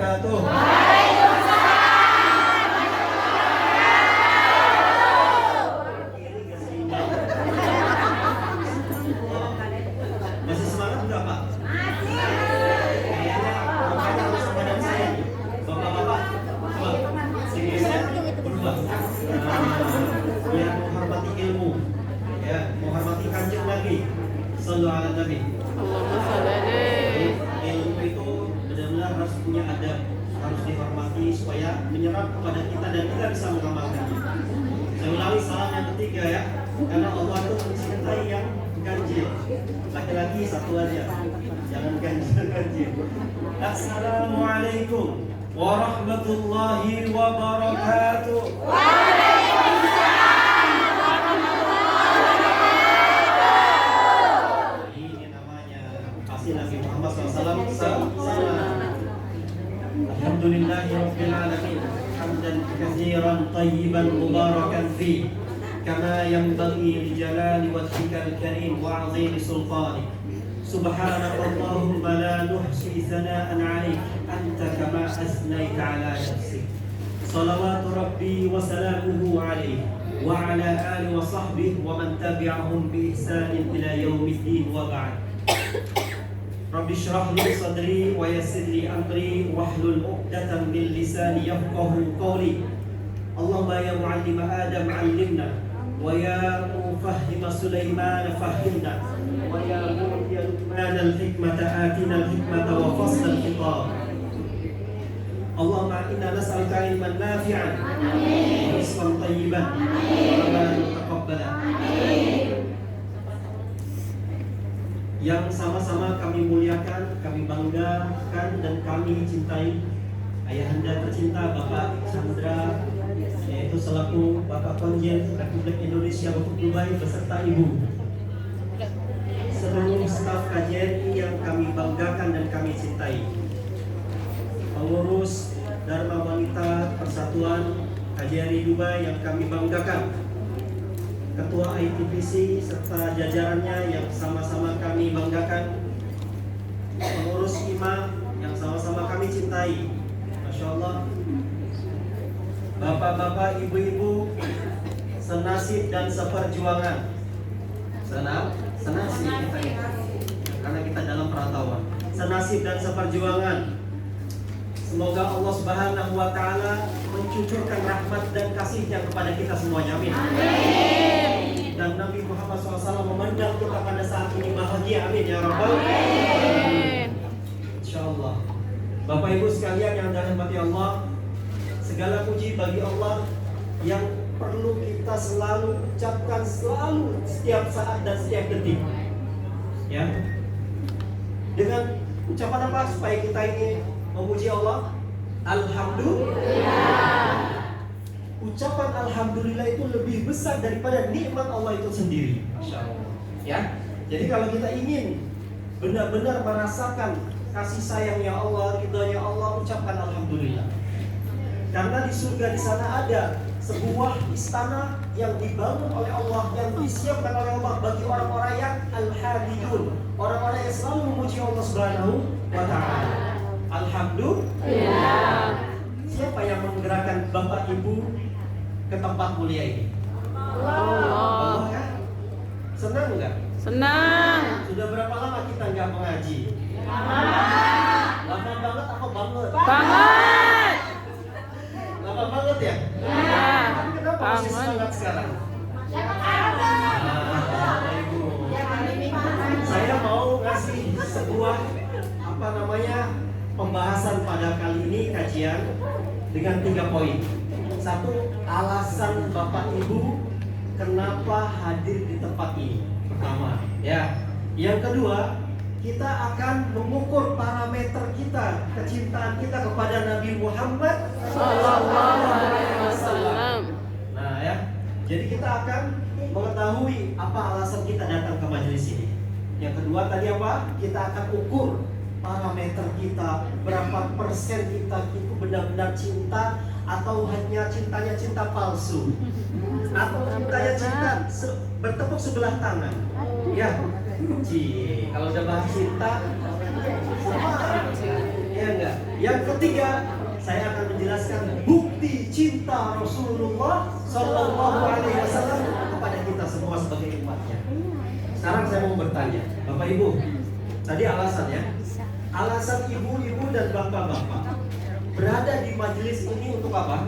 wabarakatuh. Masih semangat enggak, Pak? Kayaknya makanya harus badan saya. Bapak-bapak, coba sedikit berubah. Biar menghormati ilmu, ya, menghormati kanjeng Nabi. Sallallahu alaihi Nabi. Allahumma shalli alaihi. Ilmu itu benar-benar harus punya adab, harus dihormati supaya menyerap kepada kita dan kita bisa mengamalkannya. Saya ulangi salam yang ketiga ya, karena Allah itu mencintai yang ganjil. Laki-laki satu aja, jangan ganjil. Assalamualaikum warahmatullahi wabarakatuh. Ini namanya pasti Nabi Muhammad SAW. Alhamdulillahi Rabbil Alamin, hamdan katsiran tayyiban mubarakan fi kama yanbaghi li jalali wajhikal karim wa 'azimi sultanik. Subhanaka Allahumma la nuhsi thana'an 'alaik anta kama asnaita 'ala nafsik. Salawatu Rabbi wa salamuhu 'alaihi wa 'ala alihi wa sahbihi wa man tabi'ahum bi ihsanin ila yaumiddin wa ba'd. Rabbi shrah li sadri wa yassir li amri wahlul 'uqdatam min lisani yafqahu qawli. Allahumma ya mu'allima Adam 'allimna wa ya mufahhima Sulaiman fahhimna wa ya mu'tiya Luqman al-hikmata atina al-hikmata wa fasl al-khitab. Allahumma inna nas'aluka ilman nafi'an wa rizqan tayyiban wa amalan mutaqabbalan. Yang sama-sama kami muliakan, kami banggakan dan kami cintai ayahanda tercinta Bapak Chandra, yaitu selaku Bapak Konjen Republik Indonesia untuk Dubai beserta Ibu, seluruh staf KJRI yang kami banggakan dan kami cintai, pengurus Dharma Wanita Persatuan KJRI Dubai yang kami banggakan, Ketua ITPC serta jajarannya yang sama-sama kami banggakan, pengurus IMA yang sama-sama kami cintai, Masya Allah, bapak-bapak, ibu-ibu, senasib dan seperjuangan. Senasib kita ini, karena kita dalam perantauan. Senasib dan seperjuangan. Semoga Allah Subhanahu wa Ta'ala mencucurkan rahmat dan kasih-Nya kepada kita semuanya. Amin. Dan Nabi Muhammad SAW memandang kita pada saat ini bahagia. Amin ya Rabbal Alamin. Insyaallah. Bapak Ibu sekalian yang dirahmati Allah, segala puji bagi Allah yang perlu kita selalu ucapkan, selalu setiap saat dan setiap detik. Ya. Dengan ucapan apa supaya kita ini memuji Allah? Alhamdulillah. Ucapan Alhamdulillah itu lebih besar daripada nikmat Allah itu sendiri. Masya Allah. Ya. Jadi kalau kita ingin benar-benar merasakan kasih sayangnya Allah, ridhonya Allah, ucapkan Alhamdulillah. Karena di surga di sana ada sebuah istana yang dibangun oleh Allah, yang disiapkan oleh Allah bagi orang-orang yang al-hamidun, orang-orang yang selalu memuji Allah Subhanahu wa Ta'ala. Alhamdulillah. Siapa yang menggerakkan Bapak Ibu ke tempat mulia ini? Allah kan? Senang enggak? Senang. Sudah berapa lama kita nggak mengaji? Lama banget apa banget? Banget. Lama banget ya? Ya. Tapi kenapa masih semangat sekarang? Ibu, saya mau ngasih sebuah pembahasan pada kali ini kajian dengan 3 poin. 1, alasan Bapak Ibu kenapa hadir di tempat ini. Pertama, ya. Yang kedua, kita akan mengukur parameter kita, kecintaan kita kepada Nabi Muhammad Sallallahu Alaihi Wasallam. Nah, ya. Jadi kita akan mengetahui apa alasan kita datang ke majelis ini. Yang kedua tadi apa? Kita akan ukur parameter kita, berapa persen kita itu benar-benar cinta atau hanya cintanya cinta palsu, atau cintanya cinta bertepuk sebelah tangan. Ya, kalau udah bahas cinta, sama, ya enggak. Yang ketiga, saya akan menjelaskan bukti cinta Rasulullah Sallallahu Alaihi Wasallam kepada kita semua sebagai umatnya. Sekarang saya mau bertanya, Bapak Ibu, tadi alasannya, alasan ibu-ibu dan bapak-bapak berada di majelis ini untuk apa?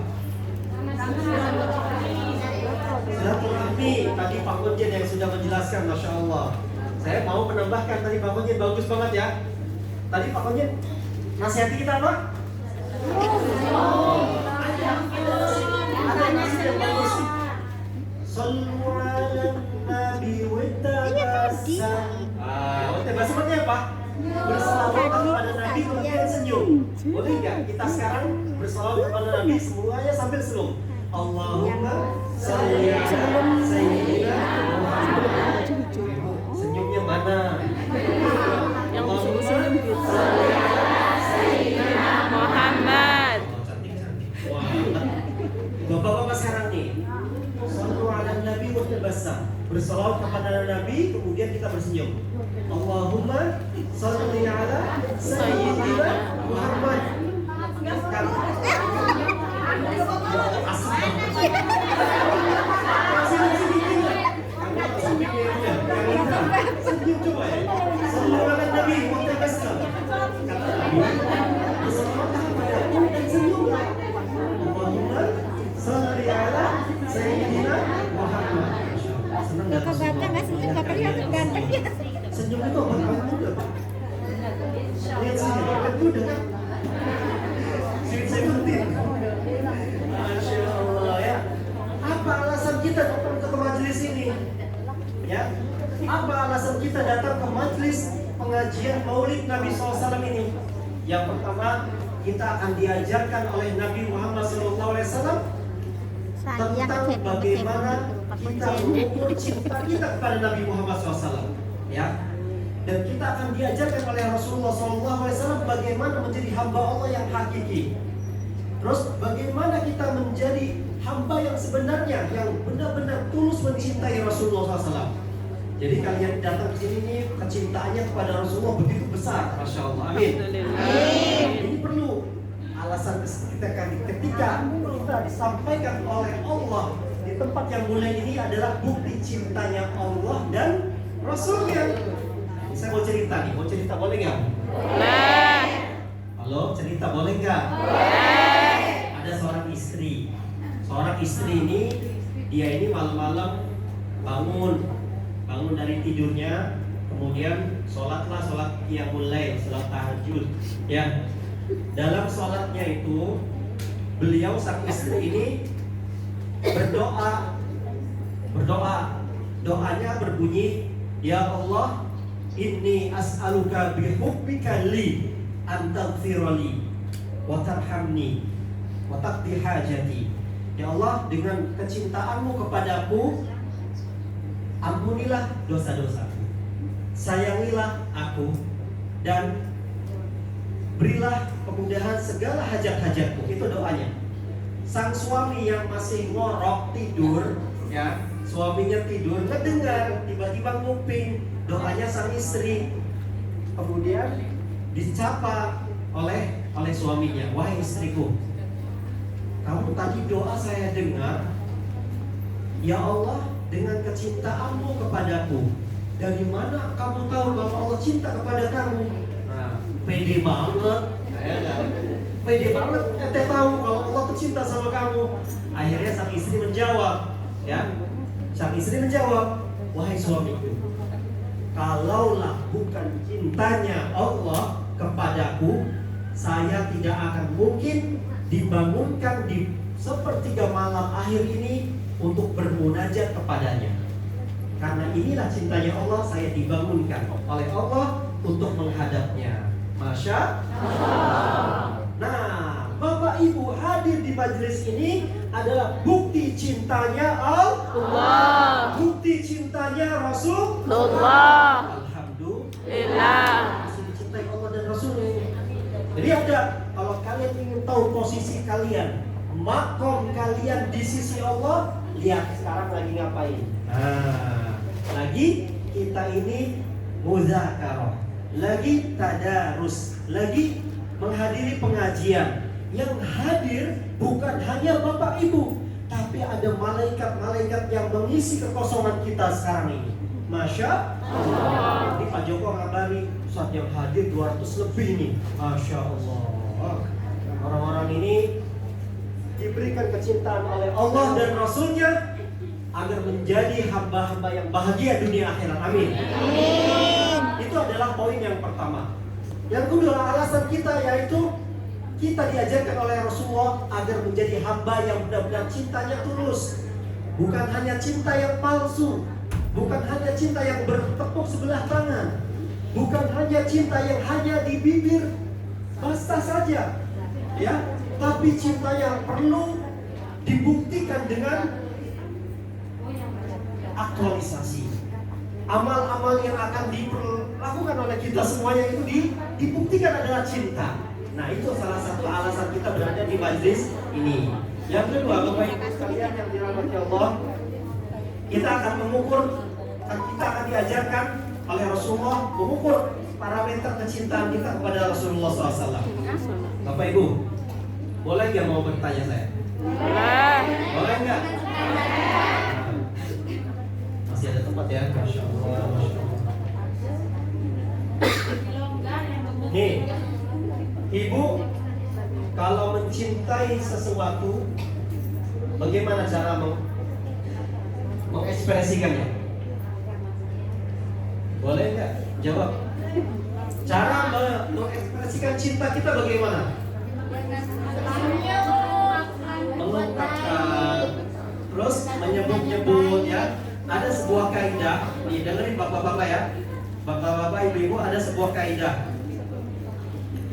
Silaturahmi. Tadi Pak Konjen yang sudah menjelaskan, Masya Allah. Saya mau menambahkan, tadi Pak Konjen bagus banget ya. Tadi Pak Konjen nasihati kita apa? Ada nasih yang bagus. Sallu ala nabi wa tabassam. Tabassam artinya apa? Berselawat kepada Nabi kemudian senyum. Boleh nggak kita sekarang berselawat kepada Nabi semuanya sambil senyum? Allahumma sholli ala sayyidina Muhammad. Senyumnya mana? Yang usul-usulin gitu. Sayyidina Muhammad. Cantik-cantik. Wah. Bapak-bapak sekarang nih, shollu ala nabi wa tabassam. Berselawat kepada Nabi kemudian kita bersenyum. Allahumma sholli ala sayyidina Muhammad. Senyum coba ya. Sholli ala nabi wa tabassam. Kata Nabi, berselawat kepada Aku dan senyumlah. Allahumma sholli ala sayyidina Muhammad. Senang nggak? Bapak nggak senyum, bapak lihat ganteng ya. Senyum itu obat awet muda, Pak. Lihat senyum awet muda kan? Sweet 17. Masya Allah ya. Apa alasan kita datang ke majelis ini? Ya, apa alasan kita datang ke majelis pengajian Maulid Nabi SAW ini? Yang pertama, kita akan diajarkan oleh Nabi Muhammad SAW tentang bagaimana kita mengukur cinta kita kepada Nabi Muhammad SAW, ya. Dan kita akan diajarkan oleh Rasulullah SAW bagaimana menjadi hamba Allah yang hakiki. Terus bagaimana kita menjadi hamba yang sebenarnya, yang benar-benar tulus mencintai Rasulullah SAW. Jadi kalian datang ke sini nih, kecintaannya kepada Rasulullah begitu besar, Masya Allah. Amin. Ini perlu alasan ketika kita disampaikan oleh Allah di tempat yang mulia ini adalah bukti cintanya Allah dan Rasulnya. Saya mau cerita nih, mau cerita boleh nggak? Boleh. Halo, cerita boleh nggak? Boleh. Ada seorang istri ini, dia ini malam-malam bangun dari tidurnya, kemudian sholat qiyamul lail, sholat tahajud, ya. Dalam sholatnya itu, beliau sang istri ini berdoa, doanya berbunyi, ya Allah, inni as'aluka bihubbika li an taghfirali wa tarhamni wa taqdi hajati. Ya Allah, dengan kecintaanmu kepadaku, ampunilah dosa-dosaku, sayangilah aku, dan berilah kemudahan segala hajat-hajatku. Itu doanya. Sang suami yang masih ngorok tidur, ya, suaminya tidur, ngedengar, tiba-tiba nguping doanya sang istri. Kemudian dicapa oleh suaminya, wahai istriku, kamu tadi doa saya dengar, ya Allah, dengan kecintaanmu kepadaku, dari mana kamu tahu bahwa Allah cinta kepada kamu? Nah, pede banget, pede banget, ente tahu kalau Allah cinta sama kamu. Akhirnya sang istri menjawab, ya, sang istri menjawab, wahai suamiku, kalaulah bukan cintanya Allah kepadaku, saya tidak akan mungkin dibangunkan di sepertiga malam akhir ini untuk bermunajat kepadanya. Karena inilah cintanya Allah, saya dibangunkan oleh Allah untuk menghadapnya. Masya Allah. Nah, Bapak Ibu hadir di majelis ini adalah bukti cintanya Allah, bukti cintanya Rasulullah. Alhamdulillah, masih dicintai Allah dan Rasulnya. Jadi kalau kalian ingin tahu posisi kalian, makom kalian di sisi Allah, lihat sekarang lagi ngapain. Nah, lagi kita ini muzakarah, lagi tadarus, lagi menghadiri pengajian. Yang hadir bukan hanya Bapak Ibu, tapi ada malaikat-malaikat yang mengisi kekosongan kita sekarang ini. Masya Allah. Ini Pak Joko ngabari saat yang hadir 200 lebih nih. Masya Allah. Orang-orang ini diberikan kecintaan oleh Allah dan Rasulnya agar menjadi hamba-hamba yang bahagia dunia akhirat. Amin. Itu adalah poin yang pertama. Yang kedua, alasan kita yaitu kita diajarkan oleh Rasulullah agar menjadi hamba yang benar-benar cintanya tulus. Bukan hanya cinta yang palsu, bukan hanya cinta yang bertepuk sebelah tangan, bukan hanya cinta yang hanya di bibir basah saja, ya, tapi cinta yang perlu dibuktikan dengan aktualisasi. Amal-amal yang akan dilakukan oleh kita semuanya itu dibuktikan adalah cinta. Nah, itu salah satu alasan kita berada di majlis ini. Yang kedua, Bapak Ibu sekalian yang dirahmati Allah, kita akan kita akan diajarkan oleh Rasulullah mengukur parameter kecintaan kita kepada Rasulullah SAW. Bapak Ibu, boleh nggak mau bertanya saya? Boleh nggak? Masih ada tempat ya? Masya Allah, Masya Allah. Nih, Ibu, kalau mencintai sesuatu, bagaimana cara mengekspresikannya? Boleh nggak? Jawab. Cara mengekspresikan cinta kita bagaimana? Mengungkapkan, terus menyebut-nyebut ya. Ada sebuah kaidah, nih dengerin bapak-bapak ya. Bapak-bapak, ibu-ibu, ada sebuah kaidah.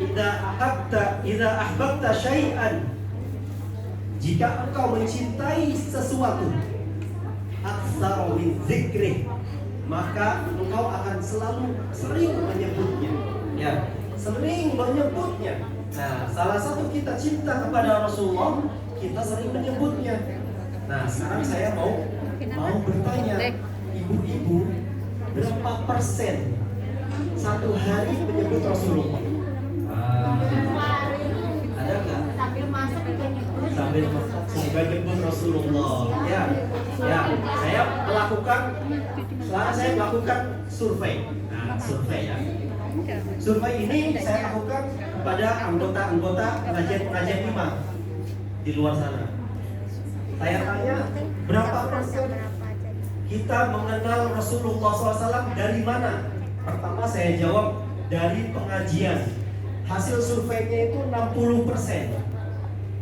Idza ahbabta syai'an, jika engkau mencintai sesuatu, aktsara min dzikrih, maka engkau akan selalu sering menyebutnya. Ya, sering menyebutnya. Nah, salah satu kita cinta kepada Rasulullah, kita sering menyebutnya. Nah, sekarang saya mau bertanya, ibu-ibu, berapa persen satu hari menyebut Rasulullah? Ada nggak? Sambil masak menyebut Rasulullah. Ya, saya melakukan survei. Nah, survei ya. Survei ini saya lakukan kepada anggota pengajian imam di luar sana. Saya tanya, berapa persen kita mengenal Rasulullah SAW dari mana? Pertama saya jawab, dari pengajian. Hasil surveinya itu 60%.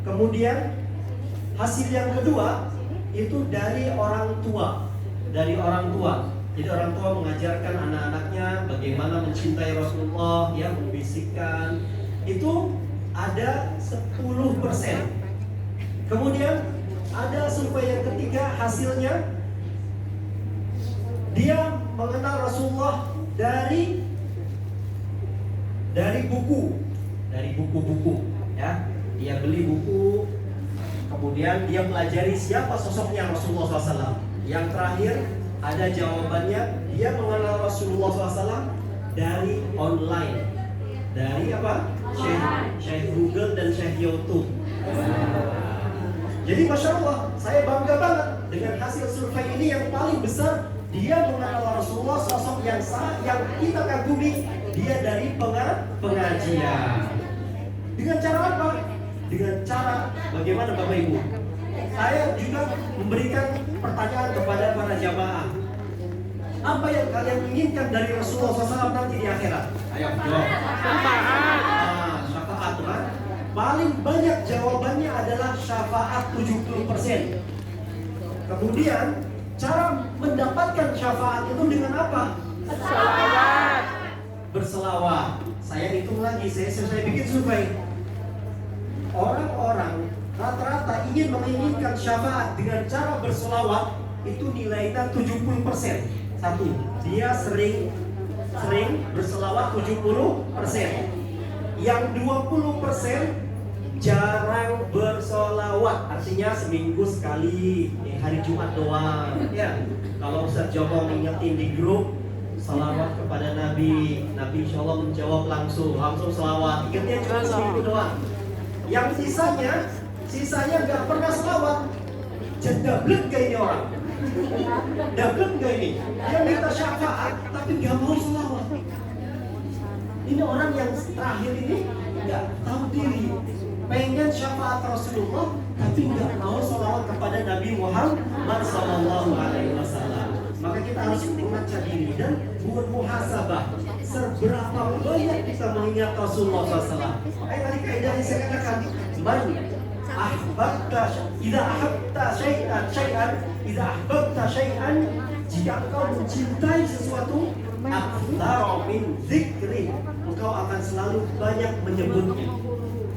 Kemudian hasil yang kedua itu dari orang tua. Jadi orang tua mengajarkan anak-anaknya bagaimana mencintai Rasulullah, ya, membisikkan. Itu ada 10%. Kemudian ada survei yang ketiga, hasilnya dia mengenal Rasulullah dari buku-buku, ya. Dia beli buku, kemudian dia pelajari siapa sosoknya Rasulullah SAW. Yang terakhir ada jawabannya, dia mengenal Rasulullah SAW dari online, dari apa? Syekh Google dan Syekh YouTube. Jadi Masya Allah, saya bangga banget dengan hasil survei ini yang paling besar. Dia mengenal Rasulullah, sosok yang kita kagumi. Dia dari pengajian. Dengan cara apa? Dengan cara bagaimana Bapak Ibu? Saya juga memberikan pertanyaan kepada para jamaah. Apa yang kalian inginkan dari Rasulullah SAW nanti di akhirat? Ayo jawab. Syafaat kan? Paling banyak jawabannya adalah syafaat 70%. Kemudian cara mendapatkan syafaat itu dengan apa? Salawat. Berselawat. Saya hitung lagi, saya bikin survei. Orang-orang rata-rata menginginkan syafaat dengan cara berselawat, itu nilainya 70%. Satu, dia sering berselawat 70%. Yang 20% jarang bersolawat, artinya seminggu sekali, hari Jumat doang. Ya, kalau Ustaz Joko ngingetin di grup, salawat kepada Nabi. Nabi insya Allah menjawab langsung salawat. Ingatnya cuma segitu doang. Yang sisanya nggak pernah salawat. Dablek gak ini orang? Dablek gak ini? Dia minta syafaat tapi nggak mau salawat. Ini orang yang terakhir ini nggak tahu diri, pengen syafaat Rasulullah tapi nggak mau salawat kepada Nabi Muhammad Sallallahu Alaihi Wasallam. Maka kita harus mengaca diri dan buat muhasabah. Seberapa banyak kita mengingat Rasulullah SAW. Makanya tadi kaidah yang saya katakan, man ahbabta idza ahabta syai'an, jika engkau mencintai sesuatu, aktsara min dzikri, engkau akan selalu banyak menyebutnya.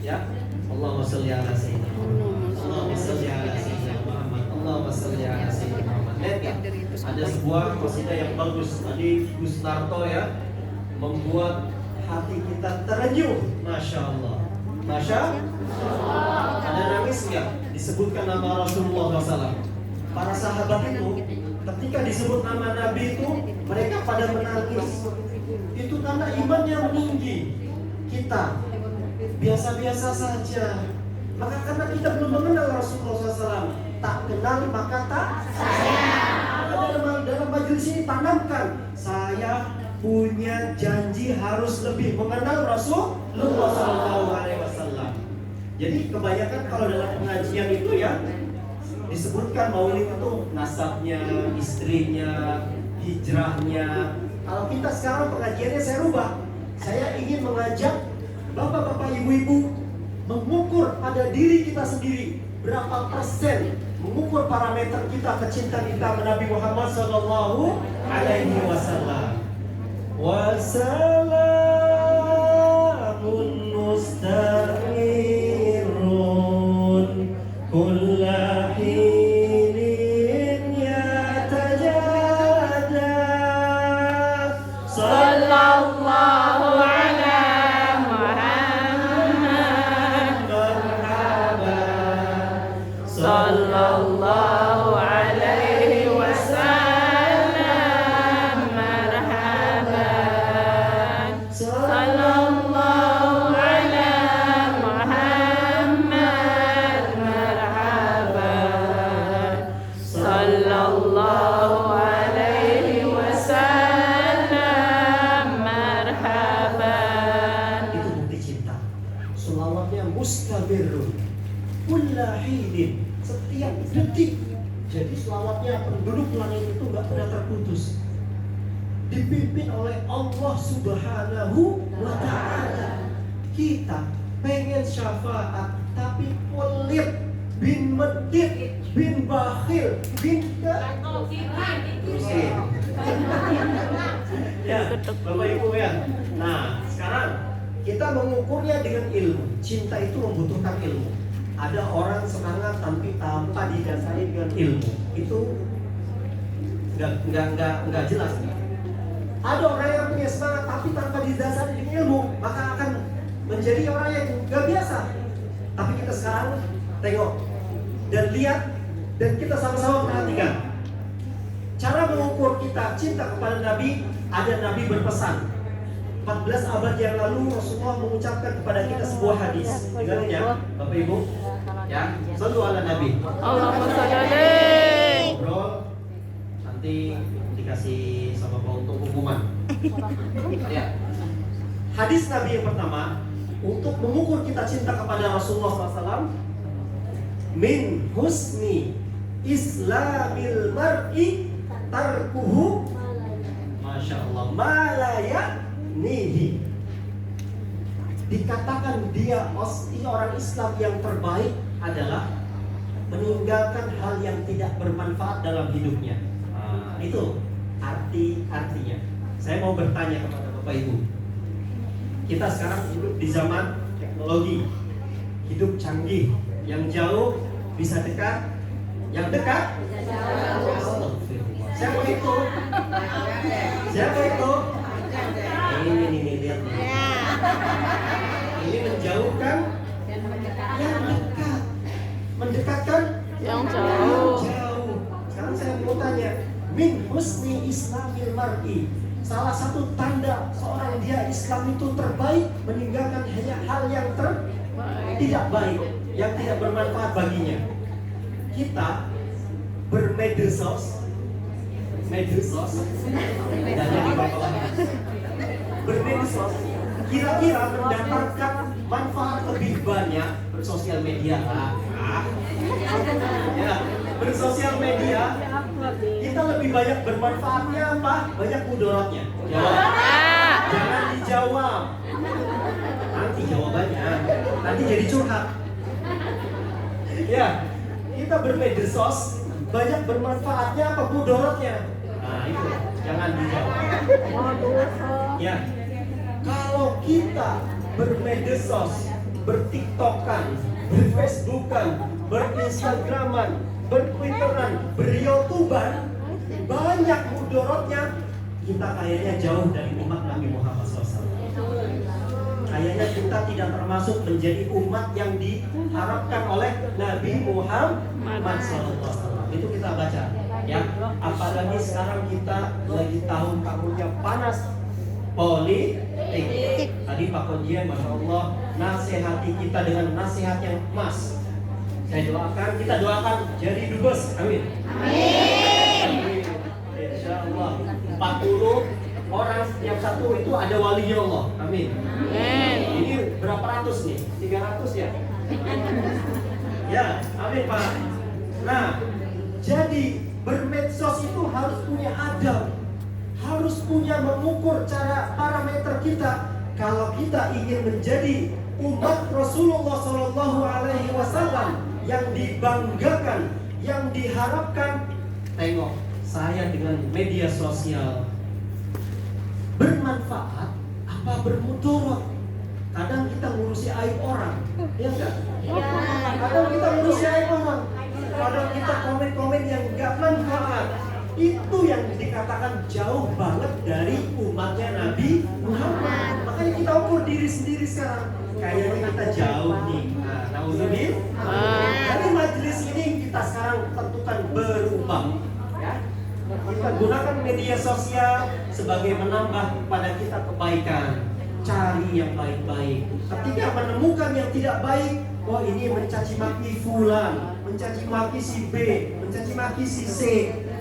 Ya, Allahumma shalli ala sayyidina Muhammad. Allahumma shalli ala sayyidina Muhammad. Allahumma shalli ala sayyidina Muhammad. Ada sebuah qasidah yang bagus tadi Gus Narto ya, membuat hati kita terenyuh. Masya Allah. Masya Allah. Ada nangis nggak? Disebutkan nama Rasulullah SAW. Para sahabat itu ketika disebut nama Nabi itu mereka pada menangis. Itu karena imannya meninggi. Kita biasa-biasa saja. Maka karena kita belum mengenal Rasulullah SAW, tak kenal maka tak sayang. Dalam majelis ini tanamkan, saya punya janji harus lebih mengenal Rasulullah SAW. Jadi kebanyakan kalau dalam pengajian itu ya disebutkan maulid itu nasabnya, istrinya, hijrahnya. Kalau kita sekarang pengajiannya saya rubah. Saya ingin mengajak bapak-bapak, ibu-ibu mengukur pada diri kita sendiri berapa persen, mengukur parameter kita kecintaan kita kepada Nabi Muhammad Sallallahu Alaihi Wasallam. Wassalamun mustamirun kulla hinin yatajada. Sallallahu ala Muhammad. Sallallahu alaihi wasallam. Marhaban. Sallallahu ala Muhammad. Marhaban. Sallallahu alaihi wasallam. Marhaban. Itu bukti cinta. Selawatnya mustabirun kulla hinin, setiap detik. Jadi selawatnya penduduk langit itu nggak pernah terputus. Dipimpin oleh Allah Subhanahu wa Ta'ala. Kita pengen syafaat tapi pelit, bin medit, bin bakhil, bin terusin. Ya, Bapak Ibu ya. Nah, sekarang kita mengukurnya dengan ilmu. Cinta itu membutuhkan ilmu. Ada orang semangat tanpa didasari dengan ilmu. Itu nggak jelas. Ada orang yang punya semangat tapi tanpa didasari dengan ilmu, maka akan menjadi orang yang nggak biasa. Tapi kita sekarang tengok dan lihat dan kita sama-sama perhatikan. Cara mengukur kita cinta kepada Nabi, ada Nabi berpesan. 14 abad yang lalu Rasulullah mengucapkan kepada kita sebuah hadis. Dengarin ya, Bapak Ibu. Ya, shallu ala Nabi. Allahumma shalli alaihi. Ngobrol, nanti dikasih sama Pak untuk hukuman. Ya. Hadis Nabi yang pertama untuk mengukur kita cinta kepada Rasulullah SAW. Min husni islamil mar'i tarkuhu, Masya Allah, malaya nihi. Dikatakan dia orang Islam yang terbaik adalah meninggalkan hal yang tidak bermanfaat dalam hidupnya. Itu artinya. Saya mau bertanya kepada Bapak Ibu. Kita sekarang hidup di zaman teknologi, hidup canggih, yang jauh bisa dekat, yang dekat siapa itu? Siapa itu? Ini lihat nih. Ini menjauhkan yang dekat, mendekatkan Yang jauh. Sekarang saya mau tanya, min husni islamil mar'i, Salah satu tanda seorang dia Islam itu terbaik, meninggalkan hanya hal yang tidak baik, yang tidak bermanfaat baginya. Kita bermedsos, bermedsos, kira-kira mendapatkan manfaat lebih banyak bersosial media ya, bersosial media kita lebih banyak bermanfaatnya apa? Banyak mudorotnya. Jawab. Jangan dijawab. Nanti jawabannya, nanti jadi curhat. Ya, kita bermedsos banyak bermanfaatnya apa mudorotnya? Nah itu, jangan dijawab. Ya, kalau kita bermedsos, bertiktokan, berfacebookan, berinstagraman, bertwitteran, beryoutuban, banyak mudorotnya, kita kayaknya jauh dari umat Nabi Muhammad SAW. Kayaknya kita tidak termasuk menjadi umat yang diharapkan oleh Nabi Muhammad SAW. Itu kita baca, ya. Apalagi sekarang kita lagi tahun-tahunnya panas politik. Tadi Pak Konjian, Masya Allah, nasihati kita dengan nasihat yang emas. Saya doakan, kita doakan jadi dubes, amin. Amin. Insya Allah 40 orang yang satu itu ada wali Allah, amin. Ini berapa ratus nih? 300 ya? Ya, amin Pak. Nah, jadi bermedsos itu harus punya adab, harus punya mengukur cara parameter kita. Kalau kita ingin menjadi umat Rasulullah SAW yang dibanggakan, yang diharapkan, tengok saya dengan media sosial bermanfaat apa bermudarat? Kadang kita ngurusi aib orang, ya enggak? Kadang kita ngurusi aib orang, kadang kita komen-komen yang enggak manfaat. Itu yang dikatakan jauh banget dari umatnya Nabi Muhammad. Makanya kita ukur diri sendiri sekarang. Kayaknya kita jauh nih. Nah, nauzubillah. Dari majelis ini kita sekarang tentukan berubah. Ya. Kita gunakan media sosial sebagai menambah kepada kita kebaikan. Cari yang baik-baik. Ketika menemukan yang tidak baik, wah ini mencaci maki fulan, mencaci maki si B, mencaci maki si C.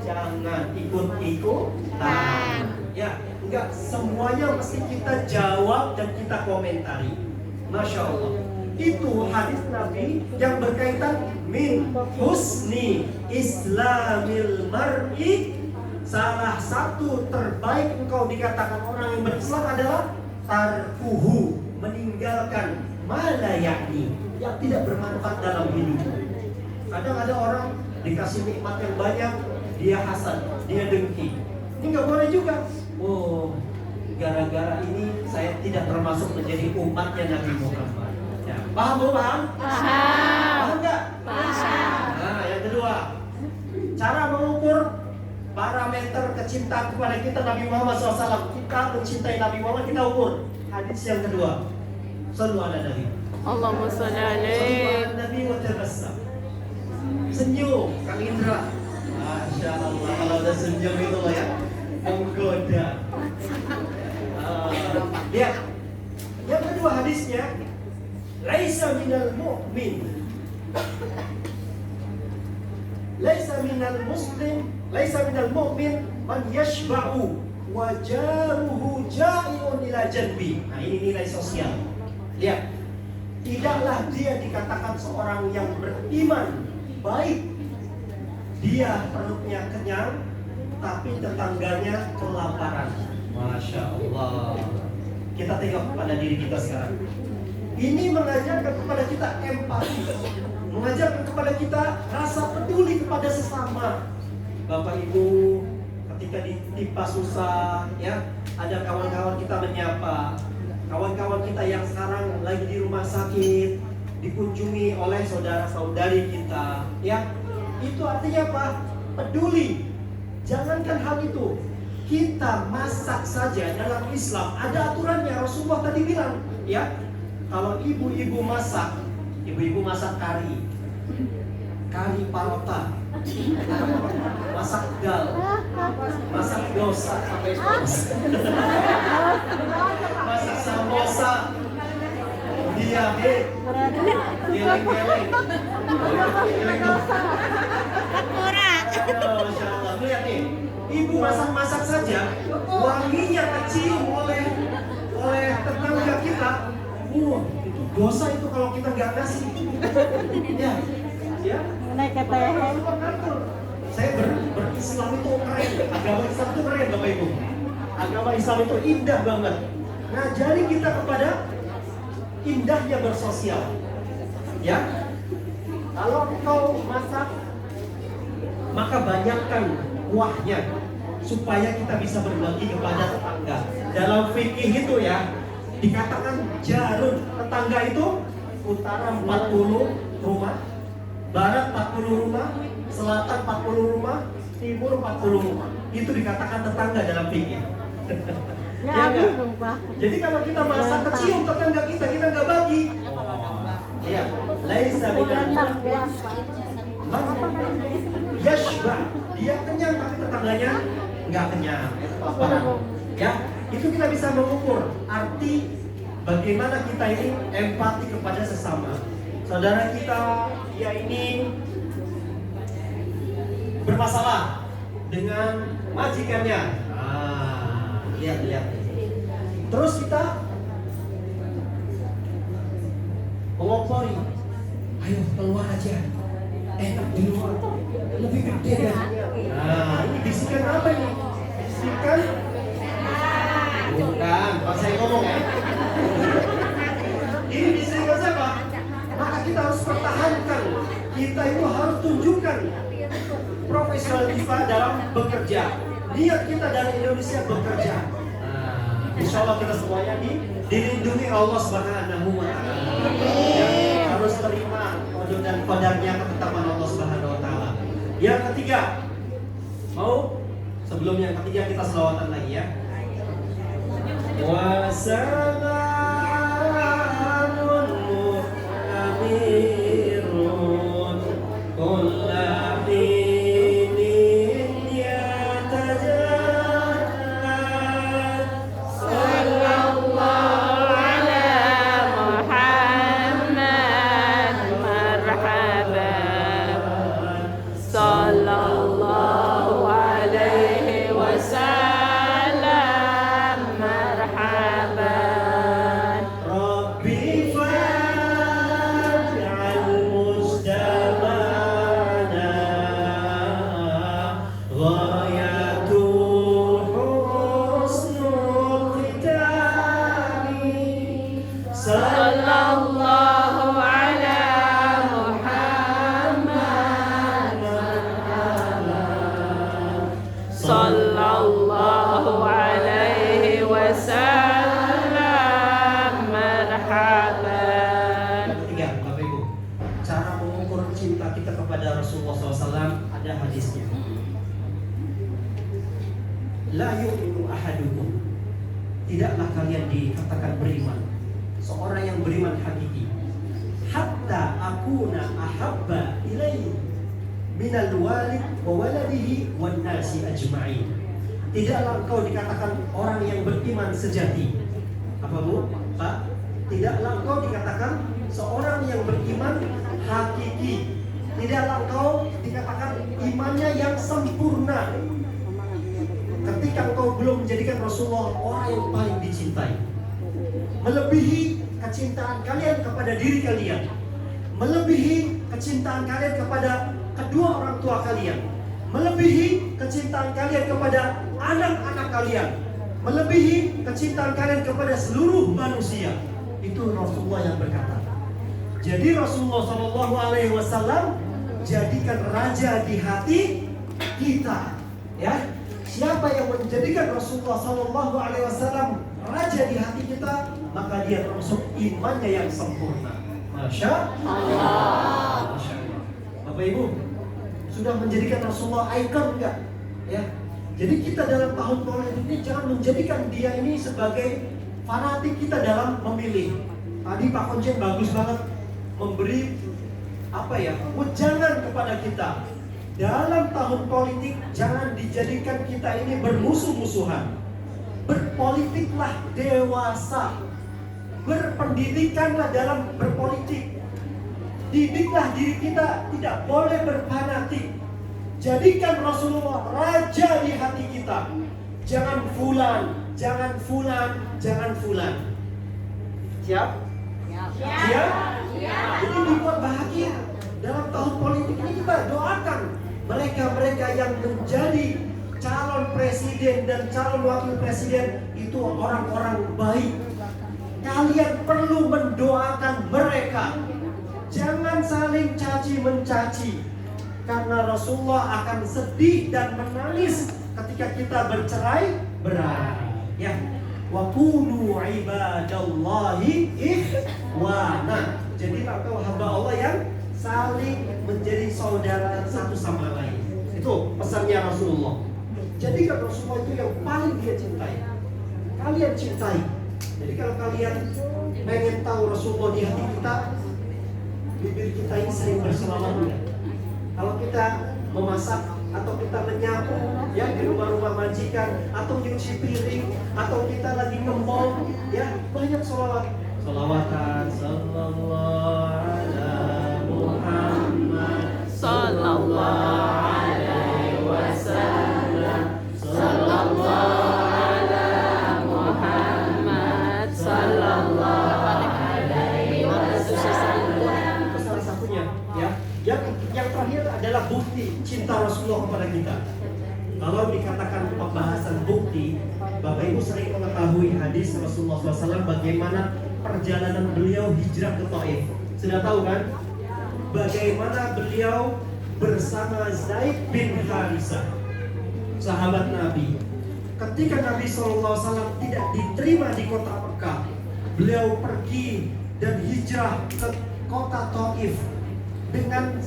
Jangan ikut-ikutan. Ya, enggak semuanya mesti kita jawab dan kita komentari. Masya Allah. Itu hadis Nabi yang berkaitan min husni islamil mar'i. Salah satu terbaik engkau dikatakan orang yang berislam adalah tarkuhu, meninggalkan malayakni, yang tidak bermanfaat dalam hidup. Kadang ada orang dikasih nikmat yang banyak, dia hasad, dia dengki. Ini nggak boleh juga. Oh, gara-gara ini saya tidak termasuk menjadi umatnya Nabi Muhammad. Ya, paham belum paham? Paham nggak? Paham. Nah, yang kedua, cara mengukur parameter kecintaan kepada kita Nabi Muhammad SAW. Kita mencintai Nabi Muhammad, kita ukur. Hadis yang kedua, sallu ala Nabi. Allahumma sholli Sallu alaihi. ala Nabi wa tabassam. Senyum, Kang Indra. Masya Allah, kalau ada senyum itu loh ya, menggoda. Lihat, yang kedua hadisnya, laisa minal mu'min, laisa minal muslim, laisa minal mu'min man yashba'u wa jaruhu ja'iun ila janbi. Nah ini nilai sosial. Lihat, tidaklah dia dikatakan seorang yang beriman baik, dia perutnya kenyang tapi tetangganya kelaparan. Masya Allah. Kita tengok pada diri kita sekarang. Ini mengajarkan kepada kita empati, mengajarkan kepada kita rasa peduli kepada sesama. Bapak Ibu, ketika ditimpa susah, ya, ada kawan-kawan kita menyapa. Kawan-kawan kita yang sekarang lagi di rumah sakit, dikunjungi oleh saudara-saudari kita, ya. Itu artinya apa? Peduli. Jangankan hal itu, kita masak saja dalam Islam ada aturannya. Rasulullah tadi bilang, ya, kalau ibu-ibu masak kari parota, masak dal, masak dol, dosa sampai dosa. Masak samosa, diabetes, geleng-geleng. Kapura. Oh, Masya Allah. Lihat nih, ibu masak-masak saja, wanginya kecium oleh tetangga kita. Itu dosa itu kalau kita nggak kasih. Ya. Naik ke teh. Saya berislam itu keren, agama Islam itu keren Bapak Ibu. Agama Islam itu indah banget. Ngajari kita kepada indahnya bersosial. Ya, kalau kau masak, maka banyakkan kuahnya supaya kita bisa berbagi kepada tetangga. Dalam fikih itu ya, dikatakan jarun, tetangga itu utara 40 rumah, barat 40 rumah, selatan 40 rumah, timur 40 rumah. Itu dikatakan tetangga dalam fikih. Ya, Ya habis enggak? dong, Pak. Jadi kalau kita masak kecium tetangga kita nggak bagi. Iya, laisa minal yashba. Dia kenyang tapi tetangganya nggak kenyang. Paham? Ya, itu kita bisa mengukur arti bagaimana kita ini empati kepada sesama. Saudara kita, dia ini bermasalah dengan majikannya. Lihat. Terus kita mengompori, ayo keluar aja, enak di luar, lebih gede kan? Nah, ini bisikan apa ini? Bisikan? Bukan, pas saya ngomong ya. Ini bisikan siapa? Maka kita harus pertahankan. Kita itu harus tunjukkan profesionalisme dalam bekerja. Niat kita dari Indonesia bekerja. Insya Allah kita semuanya dilindungi Allah Subhanahu wa Ta'ala. Ya, harus terima qada dan qadarnya, ketetapan Allah Subhanahu wa Ta'ala. Yang ketiga, sebelum yang ketiga kita selawatan lagi ya. Wa salamun mu'amirun kullahinin Sallallahu alaihi wasallam marhaban. Ketiga, Bapak Ibu, cara mengukur cinta kita kepada Rasulullah SAW ada hadisnya. La yu'minu ahadukum, tidaklah kalian dikatakan beriman, seorang yang beriman hakiki, hatta akuna ahabba ilaihi minal walid wa waladihi wan nasi ajma'in. Tidaklah engkau dikatakan orang yang beriman sejati. Apa Bu? Pak? Tidaklah engkau dikatakan seorang yang beriman hakiki. Tidaklah engkau dikatakan imannya yang sempurna ketika engkau belum menjadikan Rasulullah orang yang paling dicintai, melebihi kecintaan kalian kepada diri kalian, melebihi kecintaan kalian kepada kedua orang tua kalian, melebihi kecintaan kalian kepada anak-anak kalian, melebihi kecintaan kalian kepada seluruh manusia. Itu Rasulullah yang berkata. Jadi Rasulullah SAW jadikan raja di hati kita. Ya, siapa yang menjadikan Rasulullah SAW raja di hati kita, maka dia termasuk imannya yang sempurna. Masya Allah. Masya Allah. Bapak Ibu, sudah menjadikan Rasulullah ikon enggak? Ya. Jadi kita dalam tahun politik ini jangan menjadikan dia ini sebagai fanatik kita dalam memilih. Tadi Pak Konjen bagus banget memberi wejangan kepada kita dalam tahun politik jangan dijadikan kita ini bermusuh-musuhan. Berpolitiklah dewasa. Berpendidikanlah dalam berpolitik. Didiklah diri kita tidak boleh berfanatik. Jadikan Rasulullah raja di hati kita. Jangan fulan, jangan fulan, jangan fulan. Siap? Siap? Jadi dibuat bahagia. Dalam tahun politik ini kita doakan mereka-mereka yang menjadi calon presiden dan calon wakil presiden itu orang-orang baik. Kalian perlu mendoakan mereka. Jangan saling caci mencaci, karena Rasulullah akan sedih dan menangis ketika kita bercerai-berai. Ya, wa kunu ibadallahi ikhwana. Jadilah kau hamba Allah yang saling menjadi saudara satu sama lain. Itu pesannya Rasulullah. Jadikan Rasulullah itu yang paling dia cintai. Kalian cintai. Jadi kalau kalian pengen tahu Rasulullah di hati kita, bibir kita ini sering berselawat. Kalau kita memasak atau kita menyapu ya di rumah-rumah majikan atau nyuci piring atau kita lagi ke mall ya, banyak selawat. Selawatan sallallahu ala Muhammad sallallahu alaihi wasallam, sallallahu ala Muhammad sallallahu alaihi wasallam. Itu salah satunya ya. Yang terakhir adalah bukti cinta Rasulullah kepada kita. Kalau dikatakan pembahasan bukti, Bapak Ibu sering mengetahui hadis Rasulullah SAW bagaimana perjalanan beliau hijrah ke Taif. Sudah tahu kan? Bagaimana beliau bersama Zaid bin Harisah, sahabat Nabi. Ketika Nabi SAW tidak diterima di kota Mekah, beliau pergi dan hijrah ke kota Taif dengan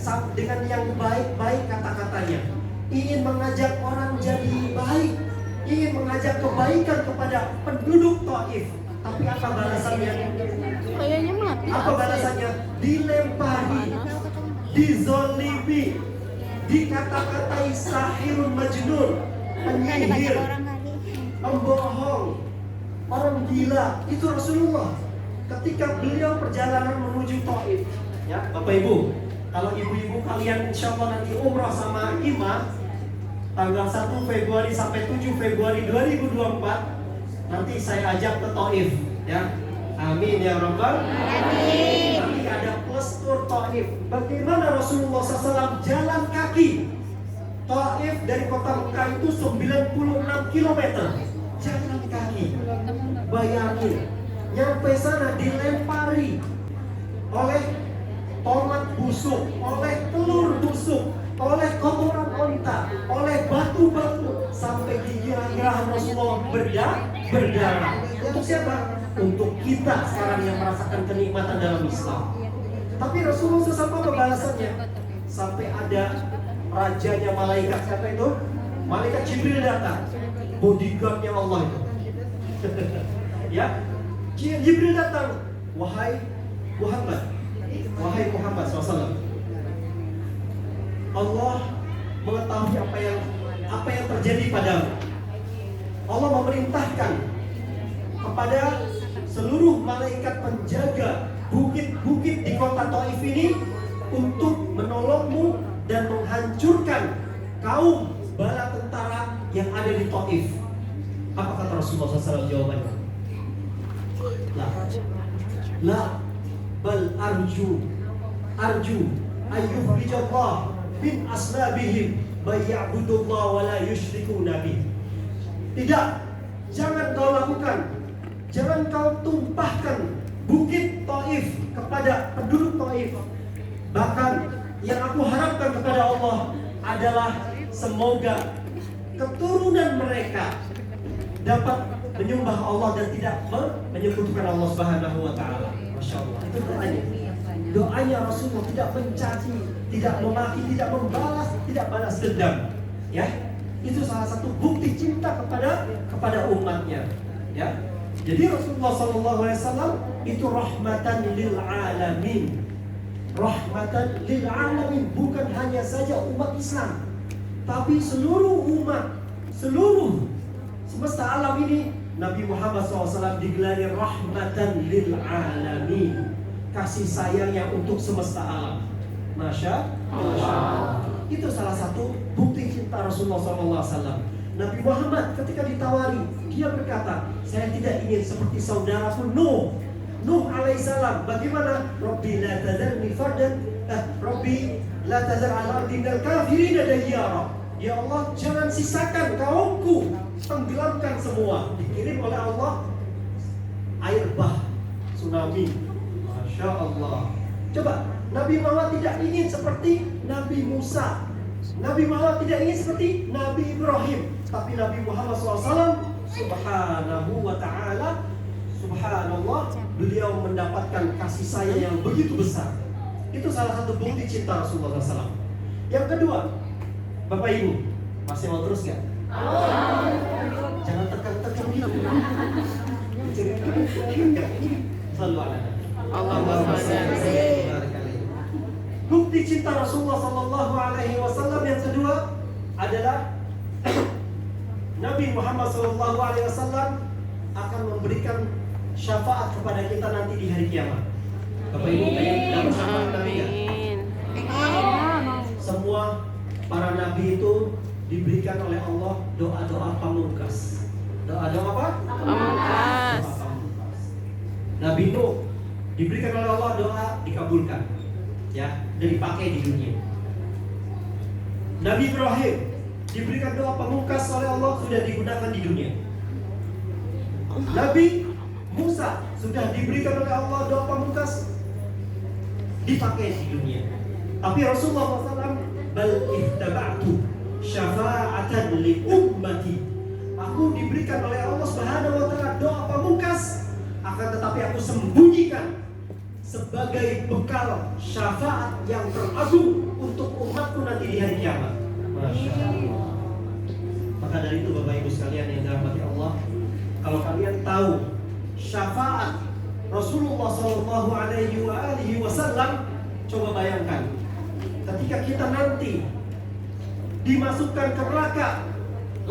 yang baik-baik kata-katanya, ingin mengajak orang jadi baik, ingin mengajak kebaikan kepada penduduk Taif. Tapi apa balasannya? Kayaknya mati. Apa balasannya? Dilempari, dizolimi, dikata-katai sahirun majnun, penyihir, pembohong, orang gila. Itu Rasulullah ketika beliau perjalanan menuju Taif. Ya, Bapak Ibu, kalau ibu-ibu kalian insya Allah nanti umrah sama Ima tanggal 1 Februari sampai 7 Februari 2024, nanti saya ajak ke Taif ya. Amin ya Rabbal Alamin. Nanti ada plus tour Taif. Bagaimana Rasulullah SAW jalan kaki Taif dari kota Mekah itu 96 km. Jalan kaki. Bayangin, nyampe sana dilempari oleh tomat busuk, oleh telur busuk, oleh kotoran onta, oleh batu-batu, sampai gigi-gigihan Rasulullah berdarah. Untuk siapa? Untuk kita sekarang yang merasakan kenikmatan dalam Islam. Tapi Rasulullah SAW balasannya, sampai ada rajanya malaikat, siapa itu? Malaikat Jibril datang, bodyguardnya Allah itu. Ya, Jibril datang, wahai Muhammad SAW, Allah mengetahui apa yang terjadi padamu. Allah memerintahkan kepada seluruh malaikat penjaga bukit-bukit di kota Taif ini untuk menolongmu dan menghancurkan kaum bala tentara yang ada di Taif. Apa kata Rasulullah SAW jawabannya? La bal arju ayyuhrijallah min aslabihim bayya'budullah wa la yushrikuna bih. Tidak, jangan kau lakukan, jangan kau tumpahkan bukit Taif kepada penduduk Taif. Bahkan yang aku harapkan kepada Allah adalah semoga keturunan mereka dapat menyembah Allah dan tidak menyekutukan Allah Subhanahu wa taala. Masya Allah, itu doanya. Doanya Rasulullah tidak mencaci, tidak memaki, tidak membalas, tidak balas dendam. Ya, itu salah satu bukti cinta kepada umatnya. Ya, jadi Rasulullah SAW itu rahmatan lil alamin. rahmatan lil alamin, bukan hanya saja umat Islam, tapi seluruh umat, seluruh semesta alam ini. Nabi Muhammad SAW digelari rahmatan lil alamin, kasih sayangnya untuk semesta alam. Masya Allah. Itu salah satu bukti cinta Rasulullah SAW. Nabi Muhammad ketika ditawari, dia berkata, saya tidak ingin seperti saudaraku Nuh alaihissalam. Bagaimana? Rabbi la tazarni fardan, Rabbi la tazar ala ardi minal kafirin dayyara. Ya Allah, jangan sisakan kaumku, tenggelamkan semua. Dikirim oleh Allah air bah, tsunami. Masya Allah. Coba, Nabi Muhammad tidak ingin seperti Nabi Musa. Nabi Muhammad tidak ingin seperti Nabi Ibrahim. Tapi Nabi Muhammad SAW, subhanahu wa ta'ala, subhanallah, beliau mendapatkan kasih sayang yang begitu besar. Itu salah satu bukti cinta Rasulullah SAW. Yang kedua, Bapak Ibu, masih mau terus gak? Jangan tekan-tekan gitu. Selalu ada. Allahumma shalli alaihi. Bukti cinta Rasulullah Sallallahu Alaihi Wasallam yang kedua adalah Nabi Muhammad Sallallahu Alaihi Wasallam akan memberikan syafaat kepada kita nanti di hari kiamat. Bapak Ibu pengen dapat syafaat Nabi nggak? Semua para nabi itu diberikan oleh Allah doa-doa pamungkas. Doa-doa apa? Pamungkas. Doa pamungkas. Nabi Nuh diberikan oleh Allah doa dikabulkan, ya, dan dipakai di dunia. Nabi Ibrahim diberikan doa pamungkas oleh Allah, sudah digunakan di dunia. Nabi Musa sudah diberikan oleh Allah doa pamungkas, dipakai di dunia. Tapi Rasulullah SAW, bal ihtaba'tu syafa'atan li ummati. Aku diberikan oleh Allah Subhanahu wa taala doa pamungkas, akan tetapi aku sembunyikan sebagai bekal syafaat yang teragung untuk umatku nanti di hari kiamat. Masya Allah. Maka dari itu Bapak Ibu sekalian yang dirahmati Allah, kalau kalian tahu syafaat Rasulullah Sallallahu Alaihi Wasallam, coba bayangkan ketika kita nanti dimasukkan ke neraka,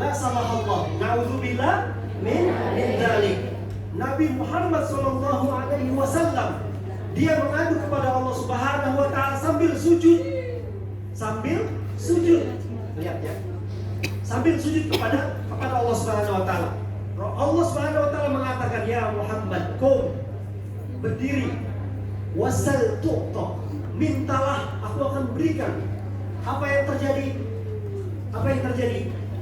la salahullah, na'udzubillah min dzalik. Nabi Muhammad Sallallahu Alaihi Wasallam dia mengadu kepada Allah Subhanahu Wa Taala sambil sujud, lihat ya, sambil sujud kepada Allah Subhanahu Wa Taala. Allah Subhanahu Wa Taala mengatakan, ya Muhammad, qum, berdiri, wasal tu'ta, mintalah, aku akan berikan. Apa yang terjadi?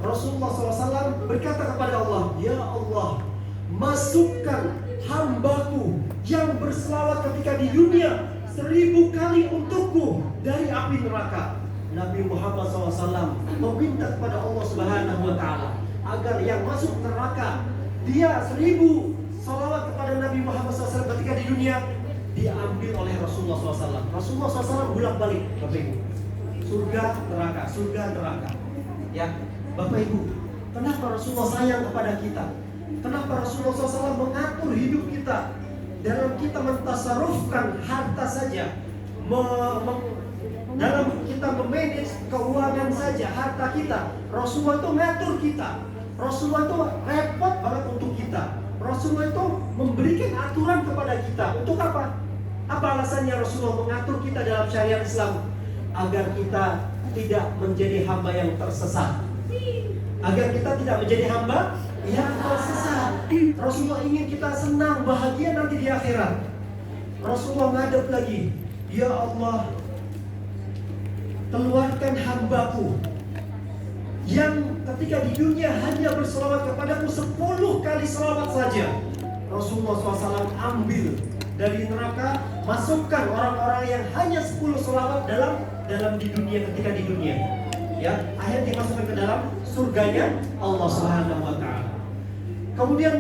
Rasulullah SAW berkata kepada Allah, ya Allah, masukkan hambaku yang berselawat ketika di dunia 1000 kali untukku dari api neraka. Nabi Muhammad SAW meminta kepada Allah Subhanahu Wa Taala agar yang masuk neraka dia 1000 salawat kepada Nabi Muhammad SAW ketika di dunia diambil oleh Rasulullah SAW. Rasulullah SAW bolak-balik, Bapak Ibu, surga neraka. Ya, Bapak Ibu, kenapa Rasulullah sayang kepada kita? Kenapa Rasulullah SAW mengatur hidup kita dalam kita mentasarufkan harta saja, dalam kita memanage keuangan saja harta kita? Rasulullah itu ngatur kita. Rasulullah itu repot banget untuk kita. Rasulullah itu memberikan aturan kepada kita. Untuk apa? Apa alasannya Rasulullah mengatur kita dalam syariat Islam? Agar kita tidak menjadi hamba yang tersesat. Agar kita tidak menjadi hamba yang tersesat. Rasulullah ingin kita senang, bahagia nanti di akhirat. Rasulullah ngadep lagi, ya Allah, keluarkan hambaku yang ketika di dunia hanya berselawat kepadaku 10 kali selawat saja. Rasulullah SAW ambil dari neraka, masukkan orang-orang yang hanya 10 selawat dalam di dunia, ketika di dunia, ya, akhirnya dimasukkan ke dalam surganya Allah Subhanahu Wa Taala. Kemudian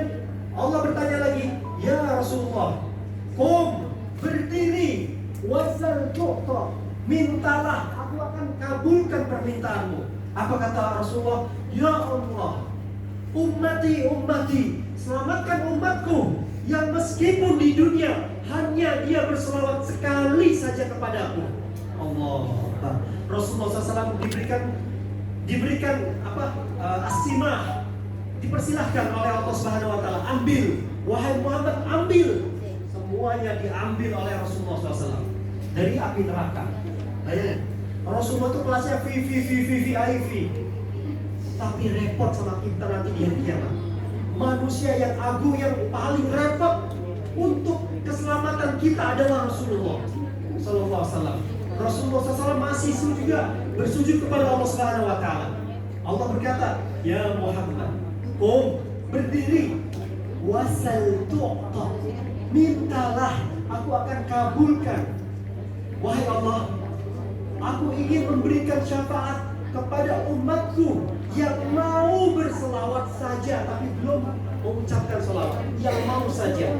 Allah bertanya lagi, ya Rasulullah, qum, berdiri, wasal tu'ta, mintalah, aku akan kabulkan permintaanmu. Apa kata Rasulullah? Ya Allah, ummati, selamatkan umatku yang meskipun di dunia hanya dia berselawat sekali saja kepadaku. Allah. Rasulullah SAW diberikan asimah, dipersilahkan oleh Allah Subhanahu Wa Taala, ambil, wahai Muhammad, ambil. Semuanya diambil oleh Rasulullah SAW dari api neraka. Rasulullah itu kelasnya VIP. Tapi repot sama kita nanti di hari kiamat. Manusia yang agung, yang paling repot untuk keselamatan kita adalah Rasulullah Sallallahu Alaihi Wasallam. Rasulullah SAW masih juga bersujud kepada Allah Subhanahu Wa Taala. Allah berkata, ya Muhammad, berdiri, wasal tu'ta, mintalah, aku akan kabulkan. Wahai Allah, aku ingin memberikan syafaat kepada umatku yang mau berselawat saja tapi belum mengucapkan selawat, yang mau saja.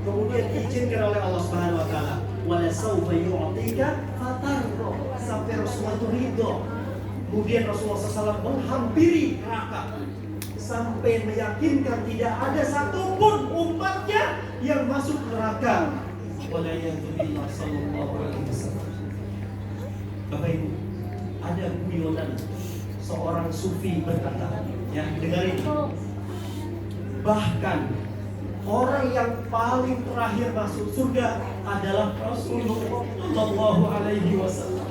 Kemudian diizinkan oleh Allah Subhanahu Wa Taala, wala sawfa yu'tika fatardo, sampai Rasulullah itu ridho. Kemudian Rasulullah SAW menghampiri neraka sampai meyakinkan tidak ada satupun umatnya yang masuk neraka. Walayatubillah sallallahu alaihi wasallam. Bapak Ibu, ada guyonan seorang sufi berkata, ya dengarin, bahkan orang yang paling terakhir masuk surga adalah Rasulullah sallallahu alaihi wasallam.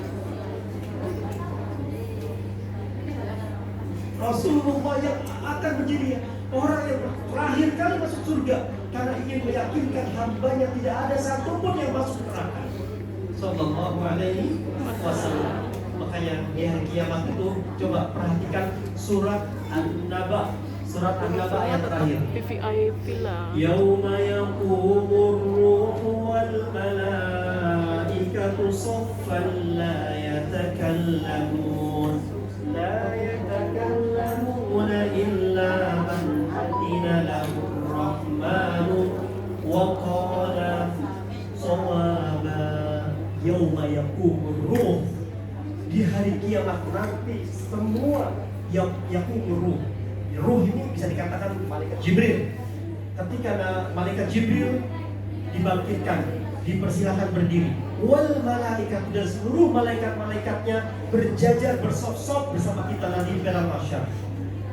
Rasulullah yang akan menjadi orang yang terakhir kali masuk surga karena ingin meyakinkan hambanya tidak ada satupun yang masuk neraka. Sallallahu alaihi wasallam. Makanya di hari kiamat itu coba perhatikan surat An-Naba. Surat An-Naba ayat terakhir. VIP lah. Yauma yaqumur ruhu wal malaikatu saffan la yatakallamuna illa man adina lahu ar-rahmanu wa qala shawaba. Yauma yaqumur ruh, di hari kiamat nanti semua yaqumur ruh. Ruh ini bisa dikatakan malaikat Jibril. Ketika malaikat Jibril dibangkitkan, dipersilakan berdiri. Wal malaikat, dan seluruh malaikat-malaikatnya berjajar bersop-sop bersama kita nanti di padang mahsyar.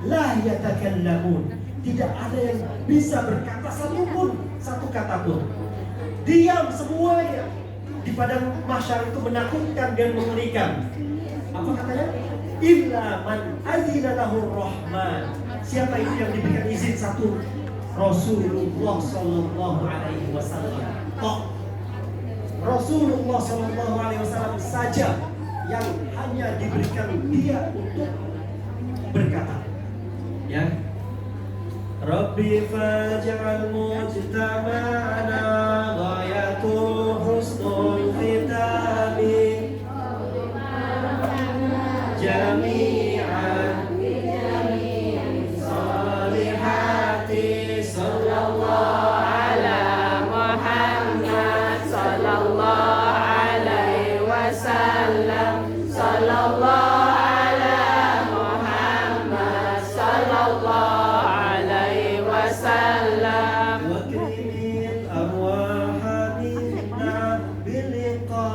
La yatakallamun, tidak ada yang bisa berkata satu kata pun. Diam semuanya. Di padang mahsyar itu menakutkan dan mengerikan. Apa katanya? Illa man azina lahur rahman. Siapa itu yang diberikan izin? Satu, Rasulullah sallallahu alaihi wasallam. Rasulullah sallallahu alaihi wasallam saja yang hanya diberikan dia untuk berkata, ya. Rabbi faj'al mujtama'ana ghayatul husnul khitami jami'an salihati sallallahu ala Muhammad sallallahu alaihi wasallam. Sallallahu ala Muhammad sallallahu alaihi wasallam. wa kirimil arwaha minna biliqa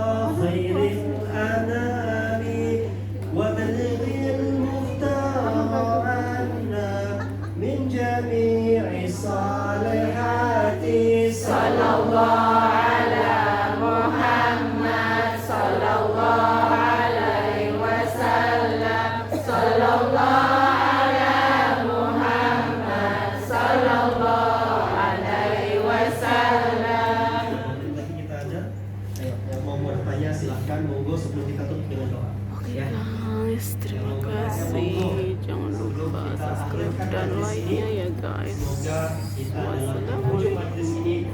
khairil anami wa balighil muhtara anna min jami'i salihati Sallallahu ala Muhammad sallallahu alaihi wasallam. Sallallahu ala Muhammad sallallahu alaihi wasallam. Lagi kita aja. Ayo, yang mau bertanya silahkan, monggo sebelum kita tutup dengan doa. Ya. Guys, terima kasih. Jangan lupa subscribe dan like-nya ya guys. Semoga kita dalam ujung majelis ini